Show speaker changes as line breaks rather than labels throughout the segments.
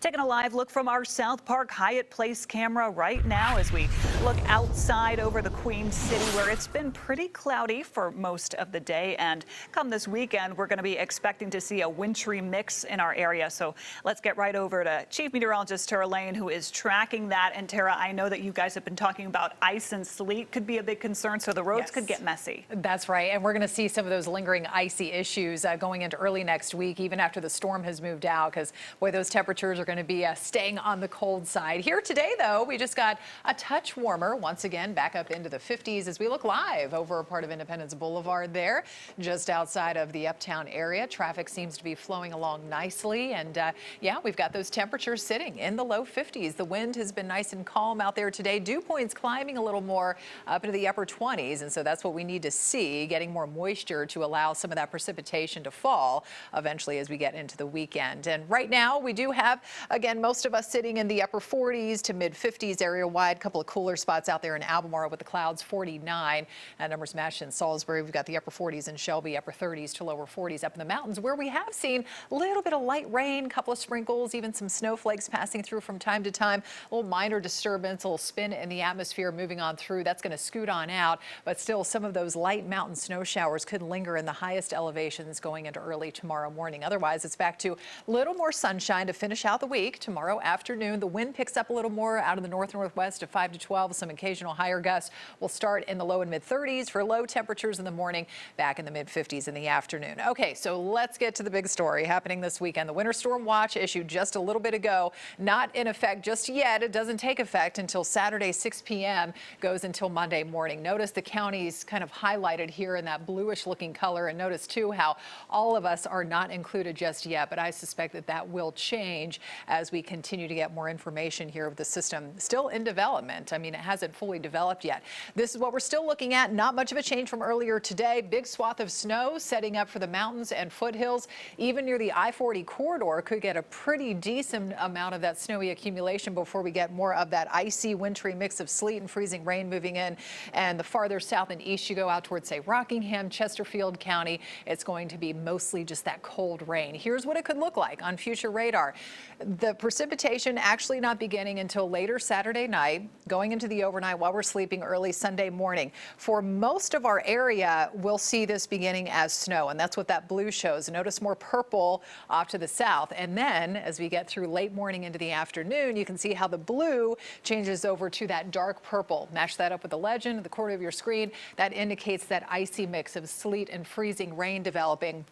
Taking a live look from our South Park Hyatt Place camera right now as we look outside over the Queen City, where it's been pretty cloudy for most of the day. And come this weekend, we're going to be expecting to see a wintry mix in our area. So let's get right over to Chief Meteorologist Tara Lane, who is tracking that. And Tara, I know that you guys have been talking about ice and sleet could be a big concern, so the roads could get messy.
That's right. And we're going to see some of those lingering icy issues going into early next week, even after the storm has moved out, because boy, those temperatures are going to be staying on the cold side. Here today, though, we just got a touch warmer once again, back up into the 50s as we look live over a part of Independence Boulevard there, just outside of the uptown area. Traffic seems to be flowing along nicely. And yeah, we've got those temperatures sitting in the low 50s. The wind has been nice and calm out there today. Dew points climbing a little more up into the upper 20s. And so that's what we need to see, getting more moisture to allow some of that precipitation to fall eventually as we get into the weekend. And right now we do have, again, most of us sitting in the upper 40s to mid 50s area wide. A couple of cooler spots out there in Albemarle with the clouds 49. That number's matched in Salisbury. We've got the upper 40s in Shelby, upper 30s to lower 40s up in the mountains, where we have seen a little bit of light rain, a couple of sprinkles, even some snowflakes passing through from time to time. A little minor disturbance, a little spin in the atmosphere moving on through. That's going to scoot on out, but still some of those light mountain snow showers could linger in the highest elevations going into early tomorrow morning. Otherwise, it's back to a little more sunshine to finish out the week. Tomorrow afternoon, the wind picks up a little more out of the north-northwest of 5 to 12. Some occasional higher gusts will start in the low and mid 30s for low temperatures in the morning, back in the mid 50s in the afternoon. Okay, so let's get to the big story happening this weekend. The winter storm watch issued just a little bit ago, not in effect just yet. It doesn't take effect until Saturday 6 p.m. goes until Monday morning. Notice the counties kind of highlighted here in that bluish looking color, and notice too how all of us are not included just yet, but I suspect that that will change as we continue to get more information here of the system still in development. I mean, it hasn't fully developed yet. This is what we're still looking at. Not much of a change from earlier today. Big swath of snow setting up for the mountains and foothills. Even near the I-40 corridor could get a pretty decent amount of that snowy accumulation before we get more of that icy, wintry mix of sleet and freezing rain moving in. And the farther south and east you go out towards, say, Rockingham, Chesterfield County, it's going to be mostly just that cold rain. Here's what it could look like on future radar. The precipitation actually not beginning until later Saturday night, going into the overnight while we're sleeping early Sunday morning. For most of our area, we'll see this beginning as snow, and that's what that blue shows. Notice more purple off to the south. And then as we get through late morning into the afternoon, you can see how the blue changes over to that dark purple. Match that up with the legend at the corner of your screen. That indicates that icy mix of sleet and freezing rain developing.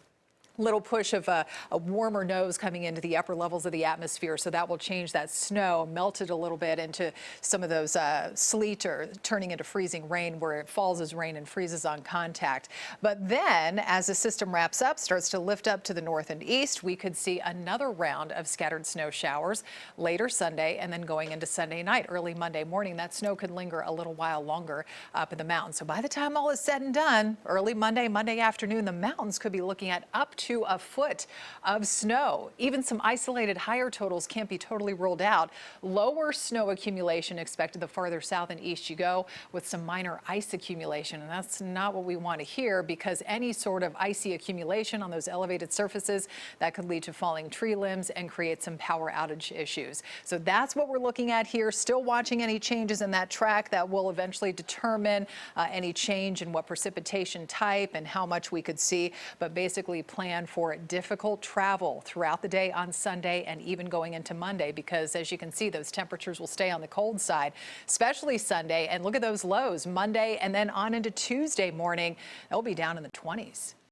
Little push of a warmer nose coming into the upper levels of the atmosphere, so that will change that snow, melt it a little bit into some of those sleet, or turning into freezing rain where it falls as rain and freezes on contact. But then as the system wraps up, starts to lift up to the north and east, we could see another round of scattered snow showers later Sunday, and then going into Sunday night, early Monday morning. That snow could linger a little while longer up in the mountains. So by the time all is said and done, early Monday afternoon, the mountains could be looking at up to a foot of snow. Even some isolated higher totals can't be totally ruled out. Lower snow accumulation expected the farther south and east you go, with some minor ice accumulation. And that's not what we want to hear, because any sort of icy accumulation on those elevated surfaces, that could lead to falling tree limbs and create some power outage issues. So that's what we're looking at here. Still watching any changes in that track that will eventually determine any change in what precipitation type and how much we could see, but basically plan for difficult travel throughout the day on Sunday and even going into Monday, because as you can see, those temperatures will stay on the cold side, especially Sunday. And look at those lows Monday and then on into Tuesday morning. They'll be down in the 20s.